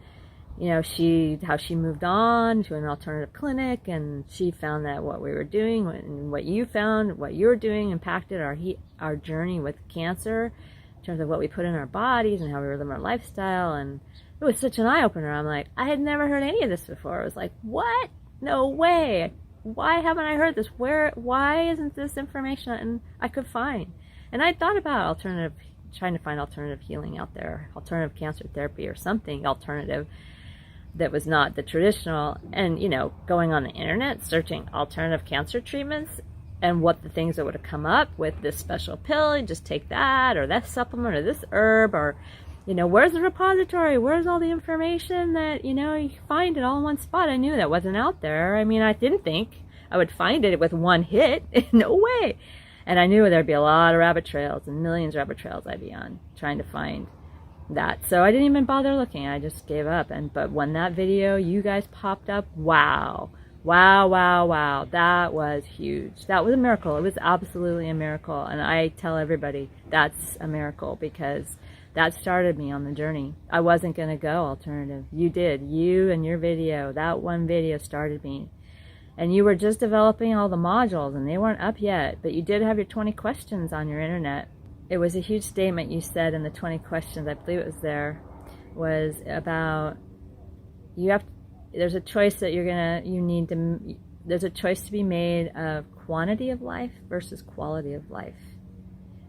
how she moved on to an alternative clinic, and she found that what we were doing and what you found, what you were doing impacted our journey with cancer in terms of what we put in our bodies and how we were living our lifestyle. And it was such an eye-opener. I'm like, I had never heard any of this before. I was like, what? No way. Why haven't I heard this? Why isn't this information I could find? And I thought about trying to find alternative healing out there, alternative cancer therapy or something alternative that was not the traditional. And, going on the internet, searching alternative cancer treatments, and what the things that would have come up with this special pill, you just take that, or that supplement, or this herb, or, where's the repository? Where's all the information that, you find it all in one spot? I knew that wasn't out there. I mean, I didn't think I would find it with one hit. No way. And I knew there'd be a lot of rabbit trails and millions of rabbit trails I'd be on trying to find that. So I didn't even bother looking. I just gave up. But when that video, you guys popped up, wow. Wow, wow, wow. That was huge. That was a miracle. It was absolutely a miracle. And I tell everybody that's a miracle because that started me on the journey. I wasn't going to go alternative. You did. You and your video, that one video started me. And you were just developing all the modules and they weren't up yet, but you did have your 20 questions on your internet. It was a huge statement you said in the 20 questions, I believe it was there, was about there's a choice that there's a choice to be made of quantity of life versus quality of life.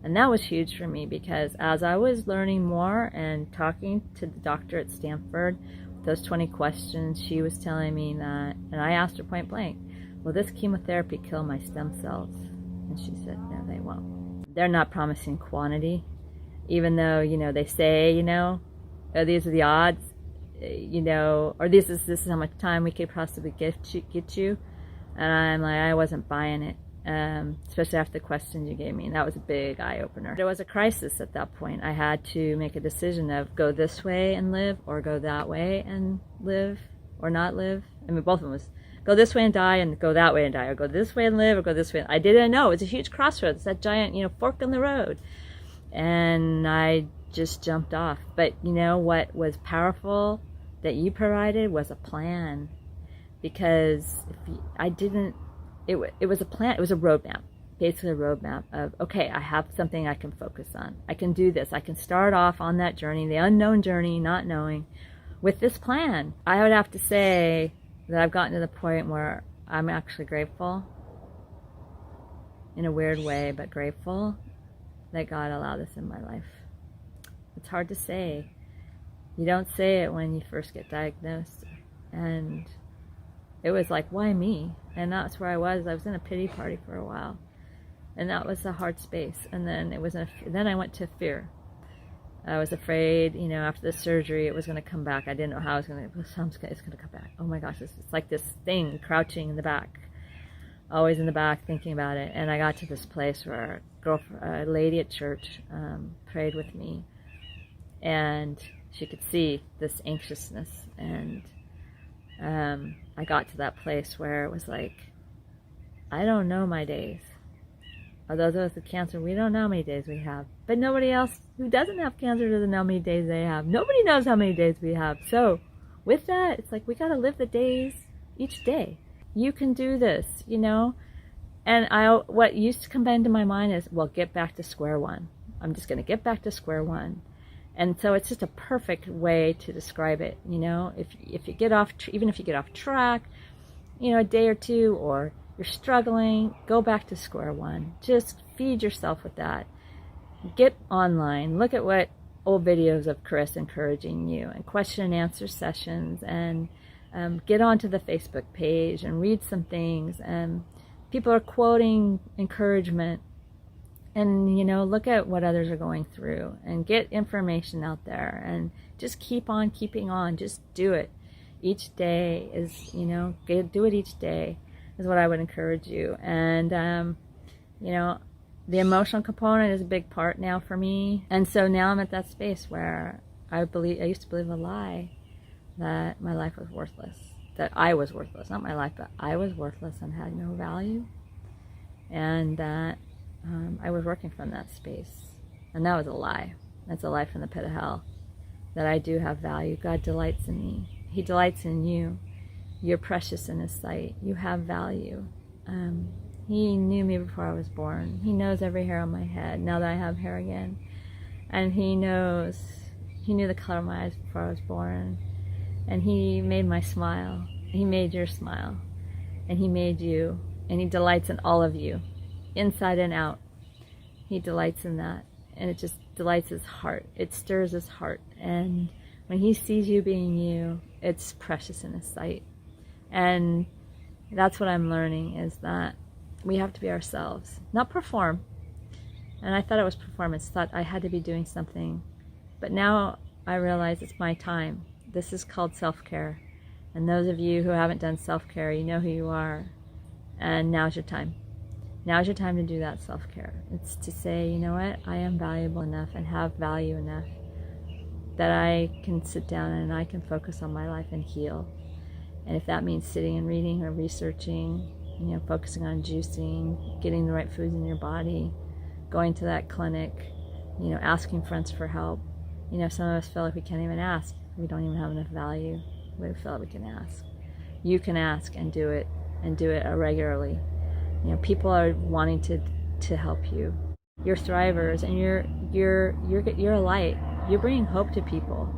And that was huge for me because as I was learning more and talking to the doctor at Stanford, those 20 questions, she was telling me that, and I asked her point blank, will this chemotherapy kill my stem cells? And she said, no, they won't. They're not promising quantity, even though, they say, oh, these are the odds, or this is how much time we could possibly get you. And I'm like, I wasn't buying it, especially after the questions you gave me. And that was a big eye-opener. There was a crisis at that point. I had to make a decision of go this way and live, or go that way and live, or not live. I mean, both of them was go this way and die, and go that way and die, or go this way and live, or go this way. I didn't know. It was a huge crossroads, that giant, fork in the road. And I just jumped off. But what was powerful that you provided was a plan. Because it was a plan, it was a roadmap, basically a roadmap of, okay, I have something I can focus on. I can do this. I can start off on that journey, the unknown journey, not knowing, with this plan. I would have to say that I've gotten to the point where I'm actually grateful, in a weird way, but grateful that God allowed this in my life. It's hard to say. You don't say it when you first get diagnosed. And it was like, why me? And that's where I was. I was in a pity party for a while. And that was a hard space. And then then I went to fear. I was afraid, after the surgery, it was going to come back. I didn't know how it's going to come back. Oh my gosh, it's like this thing crouching in the back. Always in the back thinking about it. And I got to this place where a lady at church prayed with me. And she could see this anxiousness. And I got to that place where it was like, I don't know my days. Although those with cancer, we don't know how many days we have. But nobody else who doesn't have cancer doesn't know how many days they have. Nobody knows how many days we have. So with that, it's like we got to live the days each day. You can do this, And what used to come into my mind is, well, get back to square one. I'm just going to get back to square one. And so it's just a perfect way to describe it, if you get off, even if you get off track, a day or two, or you're struggling, go back to square one. Just feed yourself with that. Get online, look at what old videos of Chris encouraging you, and question and answer sessions, and get onto the Facebook page and read some things. And people are quoting encouragement. And, look at what others are going through and get information out there and just keep on keeping on. Just do it. Each day is, do it each day is what I would encourage you. And, the emotional component is a big part now for me. And so now I'm at that space where I used to believe a lie that my life was worthless, that I was worthless, not my life, but I was worthless and had no value. And that I was working from that space. And that was a lie. That's a lie from the pit of hell. That I do have value. God delights in me. He delights in you. You're precious in His sight. You have value. He knew me before I was born. He knows every hair on my head, now that I have hair again. And He knew the color of my eyes before I was born. And He made my smile. He made your smile. And He made you. And He delights in all of you, inside and out. He delights in that. And it just delights His heart. It stirs His heart. And when He sees you being you, it's precious in His sight. And that's what I'm learning, is that we have to be ourselves, not perform. And I thought it was performance, thought I had to be doing something. But now I realize it's my time. This is called self-care. And those of you who haven't done self-care, you know who you are. And now's your time. Now's your time to do that self-care. It's to say, you know what, I am valuable enough and have value enough that I can sit down and I can focus on my life and heal. And if that means sitting and reading or researching, focusing on juicing, getting the right foods in your body, going to that clinic, asking friends for help. Some of us feel like we can't even ask. We don't even have enough value. We feel like we can ask. You can ask and do it regularly. People are wanting to help you. You're thrivers, and you're a light. You're bringing hope to people.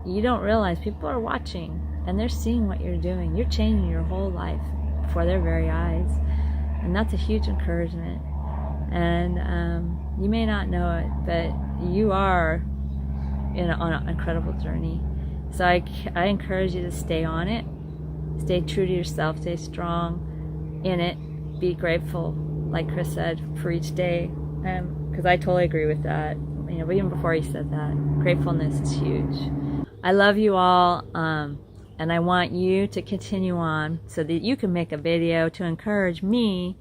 You don't realize people are watching, and they're seeing what you're doing. You're changing your whole life before their very eyes, and that's a huge encouragement. And you may not know it, but you are on an incredible journey. So I encourage you to stay on it, stay true to yourself, stay strong in it, be grateful, like Chris said, for each day, because I totally agree with that. But even before he said that, gratefulness is huge. I love you all, and I want you to continue on so that you can make a video to encourage me,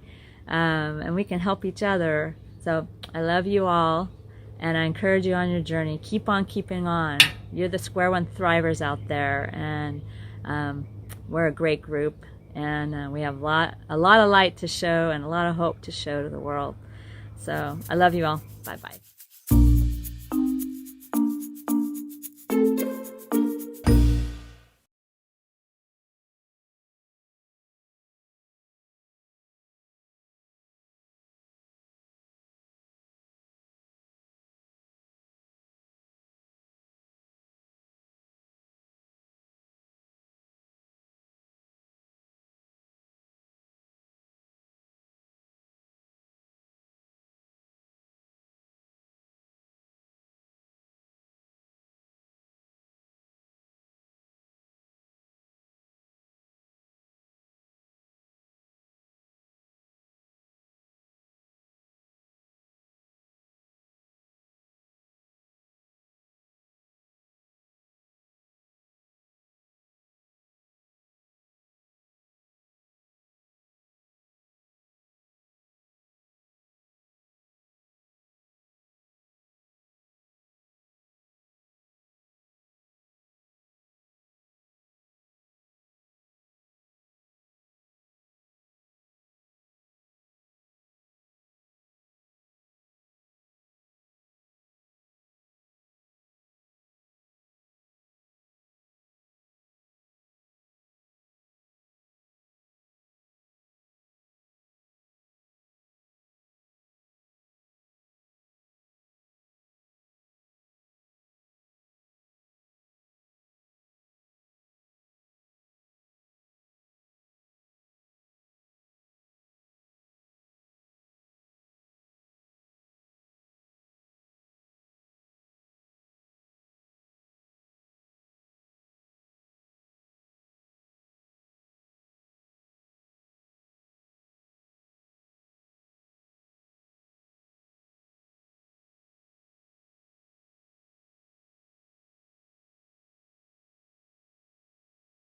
and we can help each other. So I love you all, and I encourage you on your journey. Keep on keeping on. You're the Square One Thrivers out there, and we're a great group, and we have a lot of light to show and a lot of hope to show to the world. So I love you all. Bye-bye.